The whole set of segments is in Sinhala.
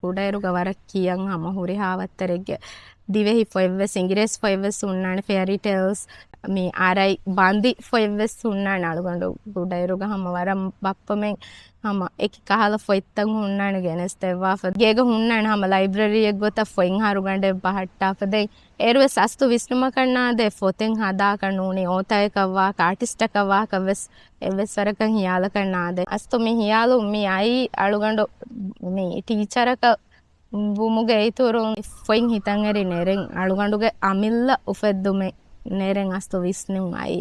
උඩයරුග වර කියන් හම හුරි හාවත්තරෙක්ගේ දිවෙහි ෆොයිවස් ඉංගිරෙස් ෆොයිවස් උන්නාන ෆෙරි ටෙල්ස් මේ ආරයි බන්දි ෆොයිවස් උන්නාන අලුගොඬු උඩයරුග හම වරම් බප්පමෙන් හම එකි කහල ෆොයිත්තන් උන්නාන ගෙනස් තෙවාෆ ගේග උන්නාන හම ලයිබ්‍රරි එක ගොත ෆොයින් හරුගඬ බහට්ටාපදේ ඒරුව සස්තු විස්නුම කන්නාද ෆොතෙන් හදා කනුනේ ඕතයකවා ආටිස්ටකවා කවස් එවස් වරකන් හියාල කන්නාද අස්තු මේ හියාලු මේ අයි අලුගොඬු මේ ටීචරක බුමුගේ ඒතුරුන් ෆොයින් හිතන් එරි නෙරෙන් අලුගඬුගේ අමිල්ල උෆෙද්දුමේ නෙරෙන් අස්තු විස්නුම් අයි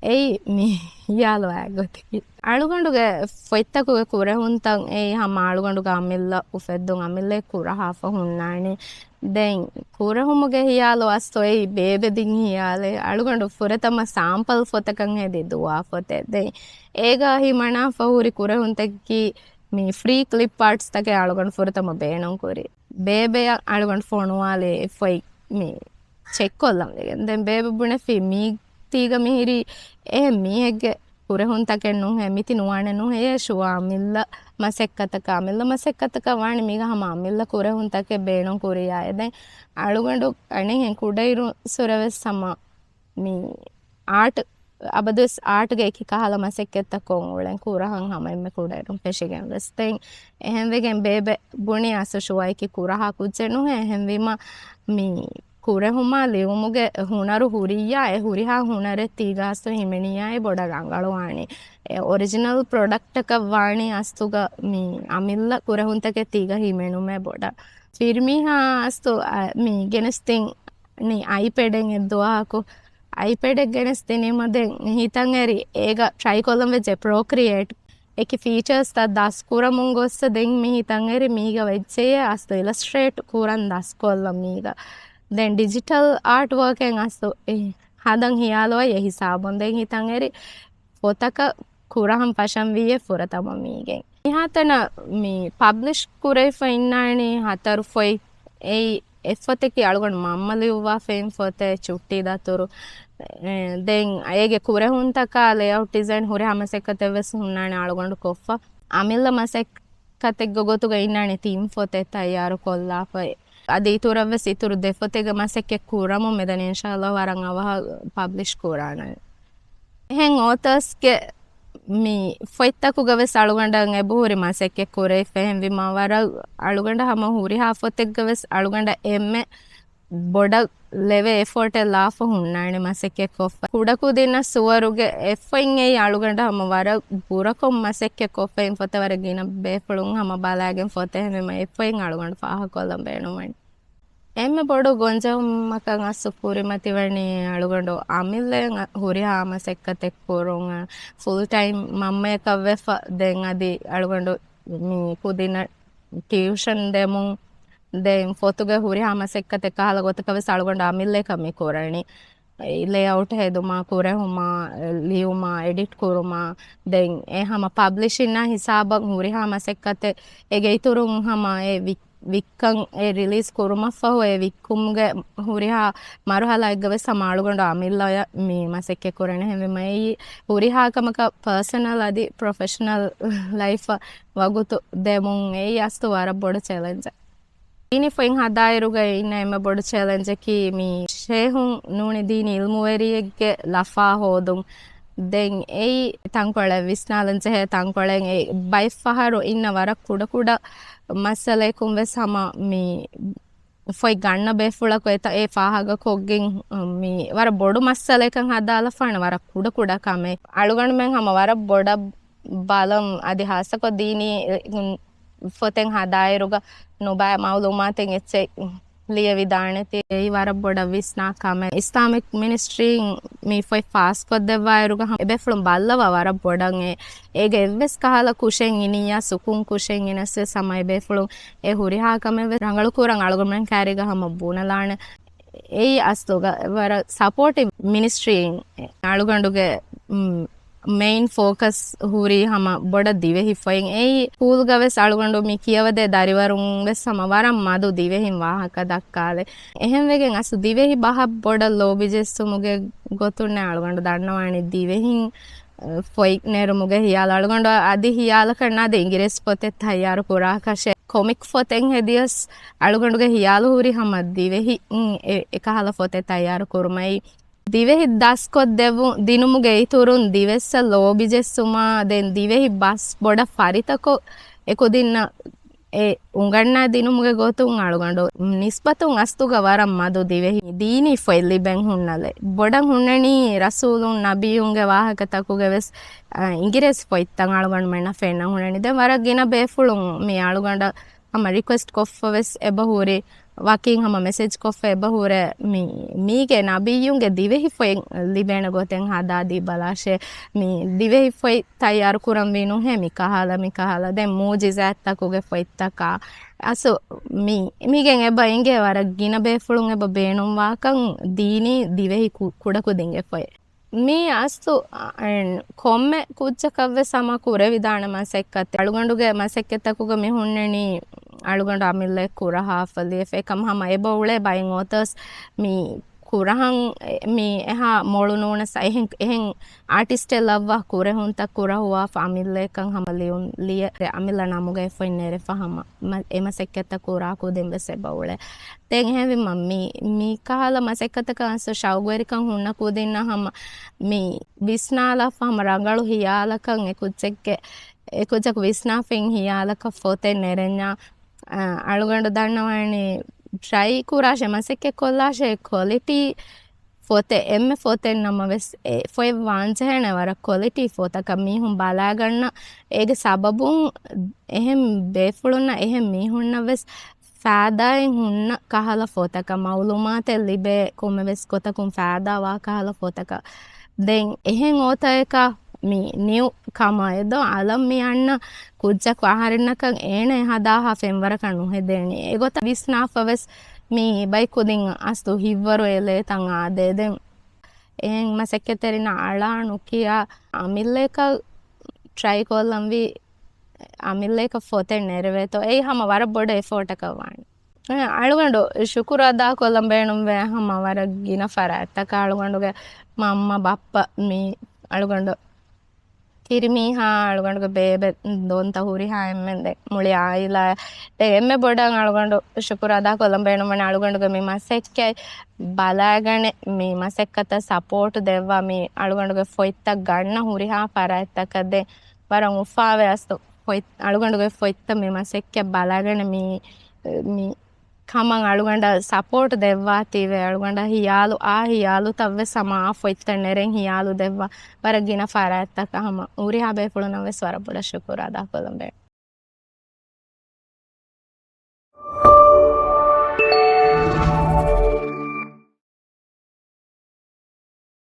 ඒ මේ හියාලු ඇගොති අලුගඬුගේ ෆොයිත්තකුගේ කුරහුන්තන් ඒ හම අලුගඬුගේ අමිල්ල උෆෙද්දුන් අමිල්ලේ කුරහාෆ හුන්නානේ දැන් කුරහුමුගේ හියාලු අස්තු ඒ බේබෙදින් හියාලේ අලුගඬු ෆුරතම සාම්පල් ෆොතකන් හෙදි දුවා ෆොතේ දැන් ඒගා හිමනා ෆහුරි කුරහුන්තකි මේ ෆ්‍රී ක්ලිප් ආර්ට්ස් තකේ අලුගොන් ෆොරතම බේනොන් කුරි බේබේ අලුගොන් ෆොනුවාලේ ෆොයි මේ චෙක් කොල්ලම් දැන් බේබ බුනේ ෆි මී තීග මිහිරි ඒ මීහෙගේ කුරහුන් තකේ නුන් හැමිති නුවාන නුන් ඒ ෂුවා මිල්ල මසෙක්කතක මිල්ල මසෙක්කතක වාණි මීග හම මිල්ල කුරහුන් තකේ බේනොන් කුරියා දැන් අලුගොඬු අනේ හෙන් කුඩයිරු සොරවස් සම මේ ආර්ට් අබදස් ආටගේ එක කහල මසෙක්කෙත්ත කොන් උලෙන් කුරහන් හම එම්මෙ කුඩයිරුම් පෙෂිගෙන් වෙස්තෙන් එහෙන් වෙගෙන් බේබේ බුණි අස ෂුවයිකි කුරහා කුජෙනු එහෙන් වීම මේ කුරහුමා ලියුමුගේ හුනරු හුරියා ඒ හුරිහා හුනරේ තීගාස්තු හිමිනියායි බොඩ ගංගලවාණි ඔරිජිනල් ප්‍රොඩක්ට් එක වාණි අස්තුග මේ අමිල්ල කුරහුන්තගේ තීග හිමෙනුමේ බොඩ ෆිර්මිහා අස්තු මේ ගෙනස්තින් නේ අයිපැඩෙන් එද්දුවාකු iPad එක ගෙනස් දෙනීමදෙන් හිතන් ඇරි ඒක try කොල්ලම් වෙජේ procreate එකේ features තා දස් කුරමුන් ගොස්ස දෙන් මේ හිතන් ඇරි මීග වෙජ්ජේ අස්තු illustrate කුරන් දස් කොල්ලම් මීග දැන් digital art work එකෙන් අස්තු හදන් හියාලෝ ය හිසාබොන් දෙන් හිතන් ඇරි පොතක කුරහම් පශම් වියේ ෆොරතම මීගෙන් ඉහතන මේ publish කුරේ ෆයින්නානේ හතරු ෆොයි ඒ එෆතකි අලුගොන් මම්මලිව්වා ෆේම් ෆොතේ චුට්ටි දතුරු දැන් අයගේ කුරහුන්තක layout design හොරේ හමසෙක්කතෙවස් හුන්නානේ අලුගොඬු කොෆ්ෆ අමිල්ල මසෙක්කතෙක් ගොගතුග ඉන්නානේ තීම් ෆොතේ තයාරු කොල්ලාපේ අදී තුරවස් ඉතුරු දෙෆොතේග මසෙක්කෙ කුරමු මෙදන ඉන්ෂාල්ලාහ් වරන් අවහ පබ්ලිෂ් කුරානේ එහෙන් ඕතර්ස්ගේ මේ ෆොයිත්තකුගවෙස් අලුගොඬන් එබුහුරි මසෙක්කෙ කුරේ ෆෙහෙන් විමා වර අලුගොඬ හම හුරි හාෆොතෙක්ගවෙස් අලුගොඬ එම්මෙ බොඩ ලෙවේ එෆෝට් ලාෆ හුන්නානේ මසෙක්කෙ කොෆ කුඩකු දින සුවරුගේ එෆයින් ඒ අලුගොඬ හම වර පුරකොම් මසෙක්කෙ කොෆෙන් ෆොත වර ගින බේෆලුන් හම බලාගෙන් ෆොතේ මෙම එෆයින් අලුගොඬ ෆාහ කොලම් බේනුමයි එම්මෙ බොඩ ගොන්ජම්මකන් අස්සු පුරිමති වණි අලුගොඬ අමිල්ලෙන් හුරි හාමසෙක්කතෙක් කුරුන් ෆුල් ටයිම් මම්මේ කවෙෆ දෙන් අදි අලුගොඬ මේ කුදින ටියුෂන් දෙමුන් දැන් ෆොතුගේ හුරි හමසෙක්කත කහල ගොතකව සලුගොඬ අමිල්ලේ කමි කොරණි layout හෙදුමා කුරහුමා ලියුමා එඩිට් කුරුමා දැන් ඒ හම පබ්ලිෂින් නා හිසාබක් හුරි හමසෙක්කත එගේ ඉතුරුන් හම ඒ වික්කන් ඒ රිලීස් කුරුමා ෆහෝ ඒ වික්කුම්ගේ හුරිහා මරුහලා එක්ගව සමාලුගොඬ අමිල්ලය මේ මසෙක්කේ කොරණ හැමෙමයි හුරිහා කමක පර්සනල් අදි ප්‍රොෆෙෂනල් ලයිෆ් වගුතු දෙමුන් ඒ යස්තු වර බොඩ challenge ini foin hadayiruga inna ema bodu challenge ki mi shehun nuni dini ilmuweriyegge lafa hodun den ei tankole visnalance he tankolen ei by faharu inna warak kuda kuda masale kum ve sama mi foi ganna befula ko eta e fahaga koggen mi wara bodu masale kan hadala fana wara kuda kuda kame alugan men hama wara boda balam adi hasako dini ෆොතෙන් හදායරුග නොබෑ මවුලුමාතෙන් එච්චෙ ලිය විධානති ඒ වර බොඩ විස්නා කම ඉස්ලාමික් මිනිස්ට්‍රීන් මේ ෆොයි ෆාස් කොද්දෙවායරුග එබෙෆලුම් බල්ලව වර බොඩන් ඒගේ එවස් කහල කුෂෙන් ඉනියා සුකුන් කුෂෙන් ඉනස්සේ සමයි බෙෆලුම් ඒ හුරිහා කම රංගලු කුරන් අලුගමෙන් කෑරිග හම බුනලාන ඒ අස්තුග වර supportive මිනිස්ට්‍රීන් අලුගඬුගේ main focus huri hama boda divehi foyin ei pool gaves alugandu mi kiyawade dariwarun ves samawaram madu divehin wahaka dakkale ehem wegen asu divehi baha boda lobijes sumuge gotunne alugandu dannawani divehin ಫೊಯ್ ನೇರುಮುಗೆ ಹಿಯಾಲ ಅಳುಗೊಂಡು ಅದಿ ಹಿಯಾಲ ಕಣ್ಣಾದ ಇಂಗಿರೆಸ್ ಪೊತೆ ತಯ್ಯಾರು ಕುರಾಕಶೆ ಕೊಮಿಕ್ ಫೊತೆಂ ಹೆದಿಯಸ್ ಅಳುಗೊಂಡುಗೆ ಹಿಯಾಲು ಹೂರಿ ಹಮ ದಿವೆಹಿ ಎಕಹಲ ಫೊತೆ ತಯ್ಯಾರು ಕುರುಮೈ ದಿವೆಹಿ ದಸ್ಕೊದ್ದೆವು ದಿನುಮುಗೆ ಇತುರುನ್ ದಿವೆಸ್ಸ ಲೋಬಿಜೆಸ್ಸುಮ ದೆನ್ ದಿವೆಹಿ ಬಸ್ ಬೊಡ ಫರಿತಕೊ ಎಕುದಿನ್ನ ಉಂಗಣ್ಣ ದಿನುಮುಗೆ ಗೋತುಂ ಅಳುಗೊಂಡು ನಿಸ್ಬತುಂ ಅಸ್ತುಗ ವರಂ ಮದು ದಿವೆಹಿ ದೀನಿ ಫೊಯ್ಲಿ ಬೆಂಗ್ ಹುಣ್ಣಲೆ ಬೊಡಂ ಹುಣ್ಣಣಿ ರಸೂಲುಂ ನಬಿಯುಂಗೆ ವಾಹಕತಕುಗೆ ವೆಸ್ ಇಂಗಿರೆಸ್ ಫೊಯ್ತಂ ಅಳುಗೊಂಡು ಮೆಣ್ಣ ಫೆಣ್ಣ ಹುಣ್ಣಣಿ ದೆ ವರಗಿನ ಬೇಫುಳುಂ ಮಿ ಅಳುಗೊಂಡ ಹಮ ರಿಕ್ವೆಸ್ಟ್ ಕೊಫ್ಫವೆಸ್ ಎಬಹೂರಿ ವಾಕಿಂಗ್ ಹಮ ಮೆಸೇಜ್ ಕೊಫ್ಫೆ ಎಬಹೂರೆ ಮೀಗೆ ನಬಿಯುಂಗೆ ದಿವೆಹಿ ಫೊಯ್ ಲಿಬೇಣ ಗೋತೆಂ ಹದಾದಿ ಬಲಾಶೆ ಮೀ ದಿವೆಹಿ ಫೊಯ್ ತಯ್ಯಾರು ಕುರಂ ವೀನು ಹೆ ಮಿಕಹಾಲ ದೆ ಮೂಜಿಜಾತ್ ತಕುಗೆ ಫೊಯ್ತಕ ಅಸು ಮೀಗೆಂ ಎಬ ಇಂಗೆ ವರ ಗಿನ ಬೇಫುಳುಂ ಎಬ ಬೇಣುಂ ವಾಕಂ ದೀನಿ ದಿವೆಹಿ ಕುಡಕುದಿಂಗೆ ಫೊಯ್ ಮೀ ಅಸ್ತು ಕೊಮ್ಮೆ ಕುಚ್ಚಕವ್ವೆ ಸಮ ಕುರೆ ವಿಧಾನ ಮಸೆಕ್ಕತ್ತೆ ಅಳುಗಂಡುಗೆ ಮಸೆಕ್ಕೆತ್ತಕುಗ ಮಿ ಹುಣ್ಣೆಣಿ ಅಳುಗಂಡು ಅಮಿಲ್ಲೆ ಕುರ ಹಾಫಲಿ ಫೇಕಮ್ ಹಮ ಎಬ ಉಳೆ ಬೈಂಗ್ ಓತಸ್ ಮೀ ಕುರಹಂ ಮೀ ಎಹ ಮೊಳು ನೂಣಸ එහෙන් ಆರ್ಟಿಸ್ಟೆ ಲವ್ವ ಕುರೆ ಹುಂತ ಕುರ ಹುವಾ ಅಮಿಲ್ಲೆ ಕಂ ಹಮ ಲಿಯುನ್ ಲಿಯ ಅಮಿಲ್ಲ ನಮುಗೆ ಫೊಯ್ನೆರೆ ಫಹಮ ಎಮ ಸೆಕ್ಕೆತ್ತ ಕುರಾ ಕುದೆಂಬೆ ಸೆಬ ಉಳೆ ತೆಂಗ್ ಹೆವಿ ಮೀ ಕಹಲ ಮಸೆಕ್ಕತ್ತ ಕನ್ಸ ಶೌಗರಿ ಕಂ ಹುಣ್ಣ ಕುದಿನ್ನ ಹಮ ಮೀ ವಿಸ್ನಾಲ ಫಹಮ ರಂಗಳು ಹಿಯಾಲಕಂ ಎಕುಚ್ಚಕ್ ವಿಸ್ನಾ ಫೆಂಗ್ ಹಿಯಾಲಕ ಫೋತೆ ನೆರೆഞ്ഞ ಅಳುಗಂಡು ದಣ್ಣವಾಣಿ ಟ್ರೈ ಕುರಾಶೆ ಮಸೆಕ್ಕೆ ಕೊಲ್ಲಾಶೆ ಕ್ವಾಲಿಟಿ ಫೋತೆ ಎಮ್ಮೆ ಫೋತೆ ನಮ್ಮ ವೆಸ್ ಫೊಯ್ ವಾಂಚೆಹೆಣೆ ವರ ಕ್ವಾಲಿಟಿ ಫೋತಕ ಮೀಹುಂ ಬಲಾಗಣ್ಣ ಏಗೆ ಸಬಬುಂ ಎಹೆಂ ಬೇಫುಳುನ್ನ ಎಹೆಂ ಮೀಹುಣ್ಣ ವೆಸ್ ಫෑದಾಯಿಂ ಹುಣ್ಣ ಕಹಲ ಫೋತಕ ಮೌಲುಮಾತೆ ಲಿಬೆ ಕೊಮ್ಮೆ ವೆಸ್ ಕೊತಕುಂ ಫෑದಾವಾ ಕಹಲ ಫೋತಕ ದೆನ್ ಎಹೆಂ ಓತಯಕ ಮೀ ನೀವು ಕಮ ಎದೋ ಅಲಂ ಮೀ ಅಣ್ಣ ಕುಜ್ಜಕ್ ಆಹಾರಿನ್ನಕಂ ಏಣೆ ಹದಾಹ ಫೆಂವರಕ ನುಹೆದೇಣಿ ಎಗೊತ್ತ ವಿಸ್ನಾಫವೆಸ್ ಮೀ ಬೈಕುದಿಂ ಅಸ್ತು ಹಿವ್ವರು ಎಲೆ ತಂ ಆದೇದೆಂ එහෙන් මසෙක්කෙතරින අලානු කියා අමිල්ලේක ಟ್ರೈ ಕೊಲ್ಲಂವಿ ಅಮಿಲ್ಲೇಕ ಫೋತೆ ನೆರವೇತೋ ಏಯ್ ಹಮ ವರ ಬೊಡ ಎಫೋಟಕ ವಾಣಿ ಅಳುಗಂಡು ಶುಕುರಾದ ಕೊಲ್ಲಂಬೇಣುವೆ ಹಮ ವರಗಿನ ಫರ ಎತ್ತಕ ಅಳುಗಂಡುಗೆ ಮಮ್ಮ ಬಪ್ಪ ಮೀ ಅಳುಗಂಡು ಕಿರಿಮಿ ಹಾ ಅಳುಗಂಡುಗೆ ಬೇಬೆ ದೊಂತ ಹುರಿ ಹಾ ಎಮ್ಮೆಂದೆ ಮುಳಿ ಆಯಿಲ ಎಮ್ಮೆ ಬೊಡಂಗ್ ಅಳುಗಂಡು ಶುಕುರಾದ ಕೊಲ್ಲಂಬೇಣುವನೆ ಅಳುಗಂಡುಗೆ ಮೀ ಮಸೆಕ್ಕೆ ಬಲಾಗಣೆ ಮೀ ಮಸೆಕ್ಕತ ಸಪೋರ್ಟ್ ದೆವ್ವ ಮೀ ಅಳುಗಂಡುಗೆ ಫೊಯ್ತ ಗಣ್ಣ ಹುರಿ ಹಾ ಫರ ಎತ್ತಕದೆ ವರಂ ಉಫಾವೆ ಅಸ್ತು ಫೊಯ್ತ ಅಳುಗಂಡುಗೆ ಫೊಯ್ತ ಮೀ ಮಸೆಕ್ಕೆ ಬಲಾಗಣೆ ಮೀ ಕಮಂ ಅಳುಗಂಡ ಸಪೋರ್ಟ್ ದೆವ್ವಾತಿವೆ ಅಳುಗಂಡ ಹಿಯಾಲು ಆ ಹಿಯಾಲು ತವ್ವೆ ಸಮ ಆ ಫೊಯ್ತ ನೆರೆಂ ಹಿಯಾಲು ದೆವ್ವ ವರಗಿನ ಫರ ಎತ್ತಕ ಹಮ ಊರಿ ಹಾ ಬೇಪುಳು ನವ್ವೆ ಸ್ವರ ಬುಡ ಶುಕುರಾದ ಕೊಲ್ಲಂಬೇಣು